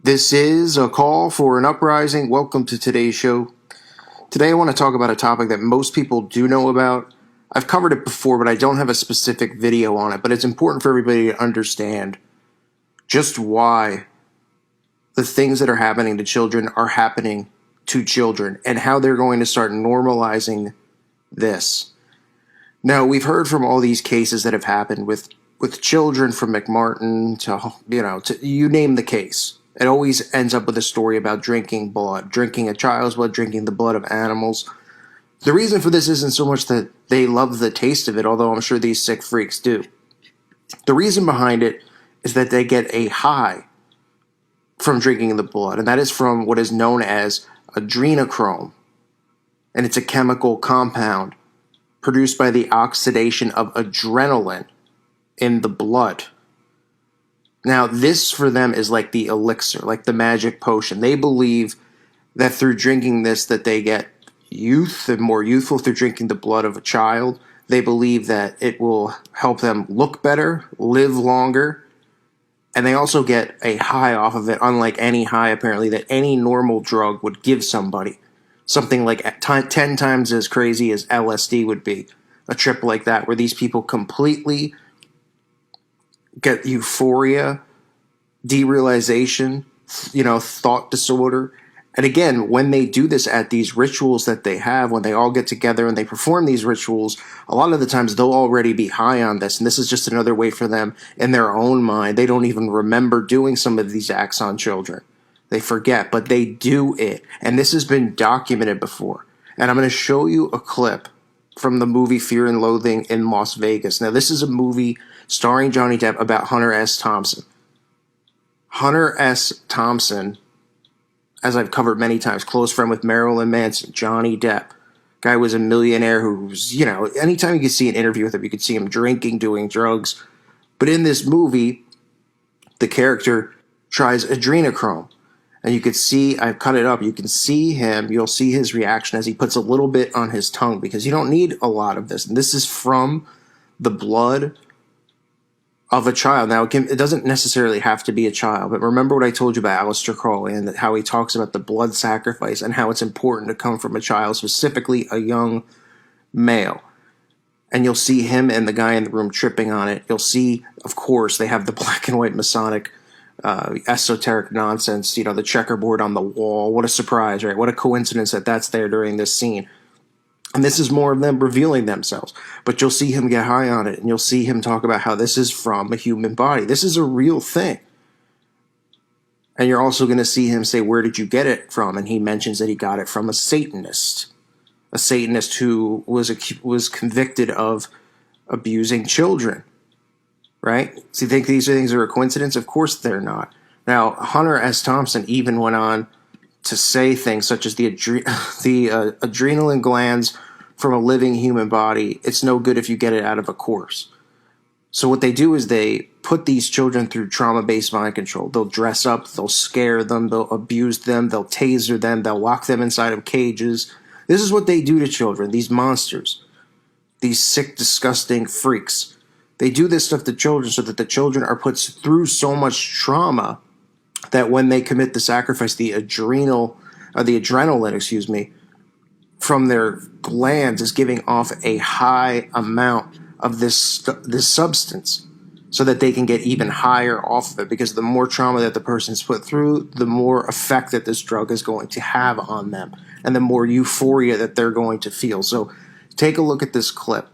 This is a call for an uprising. Welcome to today's show. Today I want to talk about a topic that most people do know about. I've covered it before, but I don't have a specific video on it. But it's important for everybody to understand just why the things that are happening to children are happening to children and how they're going to start normalizing this. Now, we've heard from all these cases that have happened with children, from McMartin to you name the case. It always ends up with a story about drinking blood, drinking a child's blood, drinking the blood of animals. The reason for this isn't so much that they love the taste of it, although I'm sure these sick freaks do. The reason behind it is that they get a high from drinking the blood, and that is from what is known as adrenochrome. And it's a chemical compound produced by the oxidation of adrenaline in the blood. Now, this for them is like the elixir, like the magic potion. They believe that through drinking this that they get youth and more youthful through drinking the blood of a child. They believe that it will help them look better, live longer, and they also get a high off of it, unlike any high apparently that any normal drug would give somebody. Something like 10 times as crazy as LSD would be. A trip like that where these people completely get euphoria, derealization, thought disorder. And again, when they do this at these rituals that they have, when they all get together and they perform these rituals, a lot of the times they'll already be high on this. And this is just another way for them in their own mind. They don't even remember doing some of these acts on children. They forget, but they do it. And this has been documented before. And I'm going to show you a clip from the movie Fear and Loathing in Las Vegas. Now, this is a movie starring Johnny Depp about Hunter S. Thompson. Hunter S. Thompson, as I've covered many times, close friend with Marilyn Manson, Johnny Depp. Guy was a millionaire who was, anytime you could see an interview with him, you could see him drinking, doing drugs. But in this movie, the character tries adrenochrome. And you could see, I've cut it up, you can see him, you'll see his reaction as he puts a little bit on his tongue, because you don't need a lot of this. And this is from the blood of a child. Now, it doesn't necessarily have to be a child, but remember what I told you about Aleister Crowley and how he talks about the blood sacrifice and how it's important to come from a child, specifically a young male. And you'll see him and the guy in the room tripping on it. You'll see, of course, they have the black and white Masonic esoteric nonsense, the checkerboard on the wall. What a surprise, right? What a coincidence that that's there during this scene. And this is more of them revealing themselves. But you'll see him get high on it, and you'll see him talk about how this is from a human body. This is a real thing. And you're also going to see him say, where did you get it from? And he mentions that he got it from a Satanist who was convicted of abusing children. Right? So you think these things are a coincidence? Of course they're not. Now, Hunter S. Thompson even went on to say things such as the adrenaline glands from a living human body, it's no good if you get it out of a corpse. So what they do is they put these children through trauma-based mind control. They'll dress up, they'll scare them, they'll abuse them, they'll taser them, they'll lock them inside of cages. This is what they do to children, these monsters, these sick, disgusting freaks. They do this stuff to children so that the children are put through so much trauma that when they commit the sacrifice, the adrenaline, from their glands is giving off a high amount of this substance so that they can get even higher off of it, because the more trauma that the person's put through, the more effect that this drug is going to have on them and the more euphoria that they're going to feel. So take a look at this clip.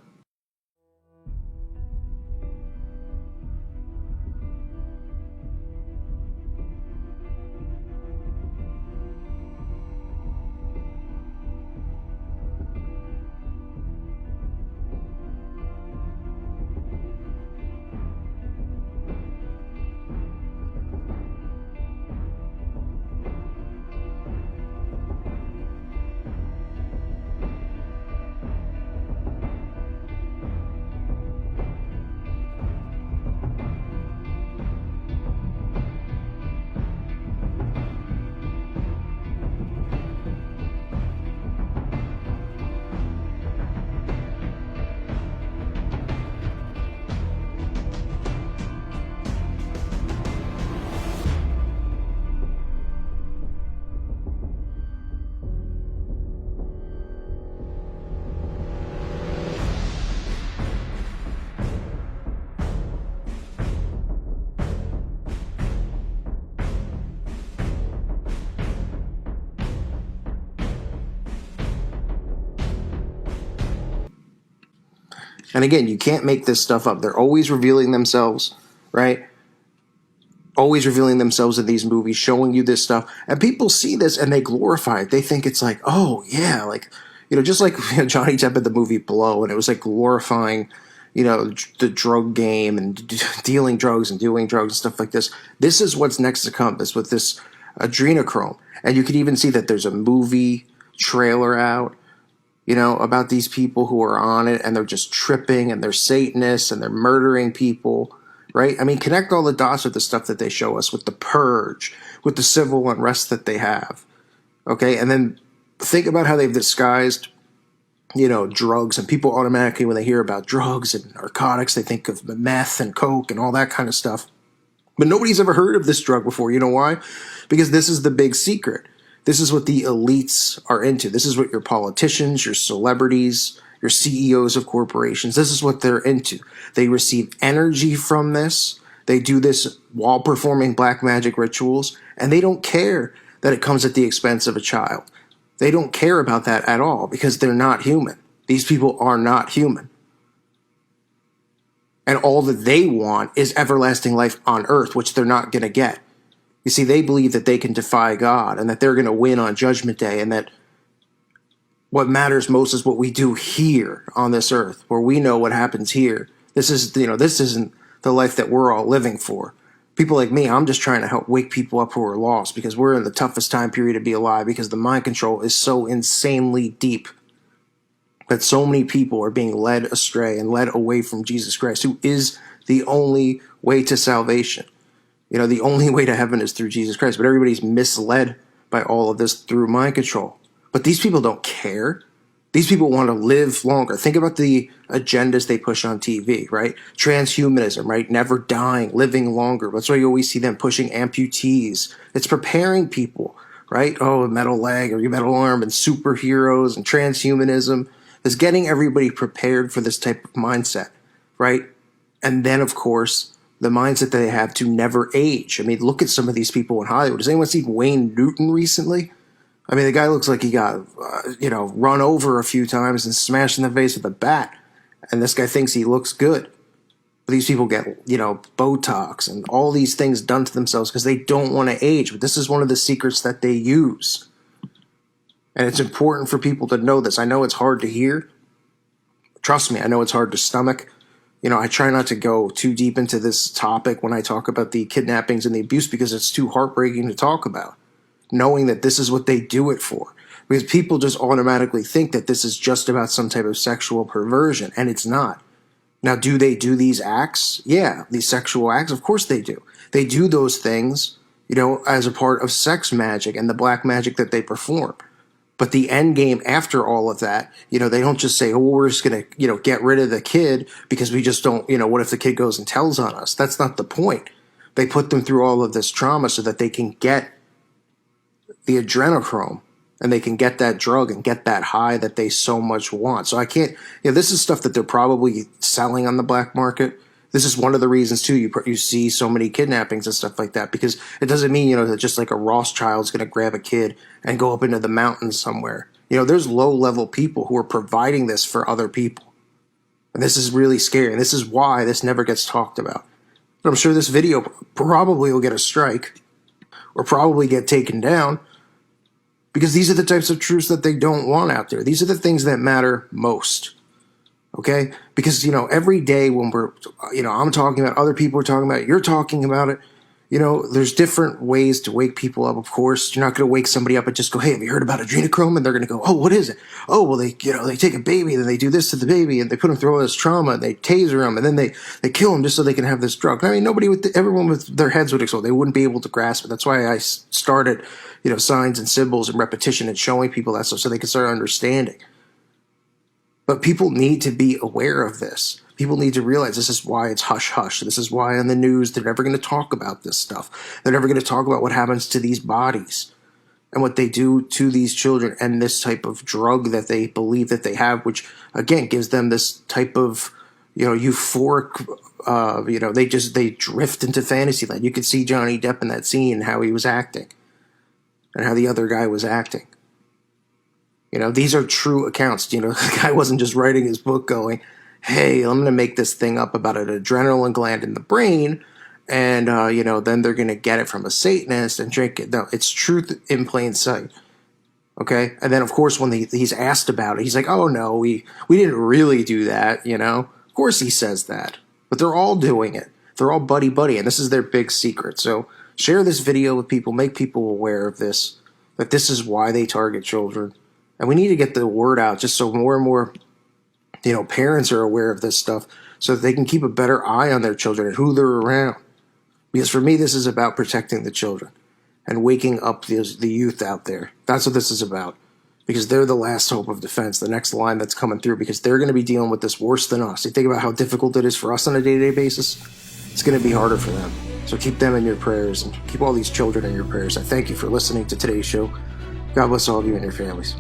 And again, you can't make this stuff up. They're always revealing themselves, right? Always revealing themselves in these movies, showing you this stuff. And people see this and they glorify it. They think it's like, oh, yeah, like, just like Johnny Depp in the movie Blow, and it was like glorifying, the drug game and dealing drugs and doing drugs and stuff like this. This is what's next to come, this with this adrenochrome. And you can even see that there's a movie trailer out, about these people who are on it, and they're just tripping, and they're Satanists, and they're murdering people, right? I mean, connect all the dots with the stuff that they show us, with the purge, with the civil unrest that they have, okay? And then think about how they've disguised, drugs, and people automatically, when they hear about drugs and narcotics, they think of meth and coke and all that kind of stuff. But nobody's ever heard of this drug before. You know why? Because this is the big secret. This is what the elites are into. This is what your politicians, your celebrities, your CEOs of corporations, this is what they're into. They receive energy from this. They do this while performing black magic rituals, and they don't care that it comes at the expense of a child. They don't care about that at all because they're not human. These people are not human. And all that they want is everlasting life on earth, which they're not going to get. You see, they believe that they can defy God and that they're going to win on Judgment Day, and that what matters most is what we do here on this earth, where we know what happens here. This isn't the life that we're all living for. People like me, I'm just trying to help wake people up who are lost, because we're in the toughest time period to be alive, because the mind control is so insanely deep that so many people are being led astray and led away from Jesus Christ, who is the only way to salvation. The only way to heaven is through Jesus Christ, but everybody's misled by all of this through mind control. But these people don't care. These people want to live longer. Think about the agendas they push on TV, right? Transhumanism, right? Never dying, living longer. That's why you always see them pushing amputees. It's preparing people, right? Oh, a metal leg or a metal arm, and superheroes and transhumanism is getting everybody prepared for this type of mindset, right? And then, of course, the mindset that they have to never age. I mean, look at some of these people in Hollywood. Has anyone seen Wayne Newton recently? I mean, the guy looks like he got, run over a few times and smashed in the face with a bat. And this guy thinks he looks good. But these people get, Botox and all these things done to themselves because they don't want to age. But this is one of the secrets that they use. And it's important for people to know this. I know it's hard to hear. Trust me, I know it's hard to stomach. I try not to go too deep into this topic when I talk about the kidnappings and the abuse, because it's too heartbreaking to talk about, knowing that this is what they do it for. Because people just automatically think that this is just about some type of sexual perversion, and it's not. Now, do they do these acts? Yeah, these sexual acts, of course they do. They do those things, as a part of sex magic and the black magic that they perform. But the end game after all of that, they don't just say, oh, we're just going to, get rid of the kid because we just don't, what if the kid goes and tells on us? That's not the point. They put them through all of this trauma so that they can get the adrenochrome and they can get that drug and get that high that they so much want. So I can't, this is stuff that they're probably selling on the black market. This is one of the reasons, too, you see so many kidnappings and stuff like that, because it doesn't mean, that just like a Rothschild's going to grab a kid and go up into the mountains somewhere. There's low-level people who are providing this for other people. And this is really scary. And this is why this never gets talked about. But I'm sure this video probably will get a strike or probably get taken down, because these are the types of truths that they don't want out there. These are the things that matter most. Okay? Because, every day when we're, I'm talking about, other people are talking about it, you're talking about it, there's different ways to wake people up, of course. You're not going to wake somebody up and just go, hey, have you heard about adrenochrome? And they're going to go, oh, what is it? Oh, well, they take a baby and then they do this to the baby and they put them through all this trauma and they taser them and then they kill them just so they can have this drug. I mean, everyone with their heads would explode. They wouldn't be able to grasp it. That's why I started, signs and symbols and repetition and showing people that stuff so they can start understanding. But people need to be aware of this. People need to realize this is why it's hush-hush. This is why on the news they're never going to talk about this stuff. They're never going to talk about what happens to these bodies and what they do to these children and this type of drug that they believe that they have, which, again, gives them this type of, euphoric, they drift into fantasy land. You could see Johnny Depp in that scene, how he was acting and how the other guy was acting. These are true accounts. The guy wasn't just writing his book going, hey, I'm going to make this thing up about an adrenaline gland in the brain, and then they're going to get it from a Satanist and drink it. No, it's truth in plain sight. Okay, and then of course when he's asked about it, he's like, "Oh no, we didn't really do that." Of course he says that, but they're all doing it. They're all buddy buddy, and this is their big secret. So share this video with people, make people aware of this. That this is why they target children, and we need to get the word out just so more and more, parents are aware of this stuff, so that they can keep a better eye on their children and who they're around. Because for me, this is about protecting the children and waking up the youth out there. That's what this is about. Because they're the last hope of defense, the next line that's coming through, because they're going to be dealing with this worse than us. You think about how difficult it is for us on a day-to-day basis, it's going to be harder for them. So keep them in your prayers and keep all these children in your prayers. I thank you for listening to today's show. God bless all of you and your families.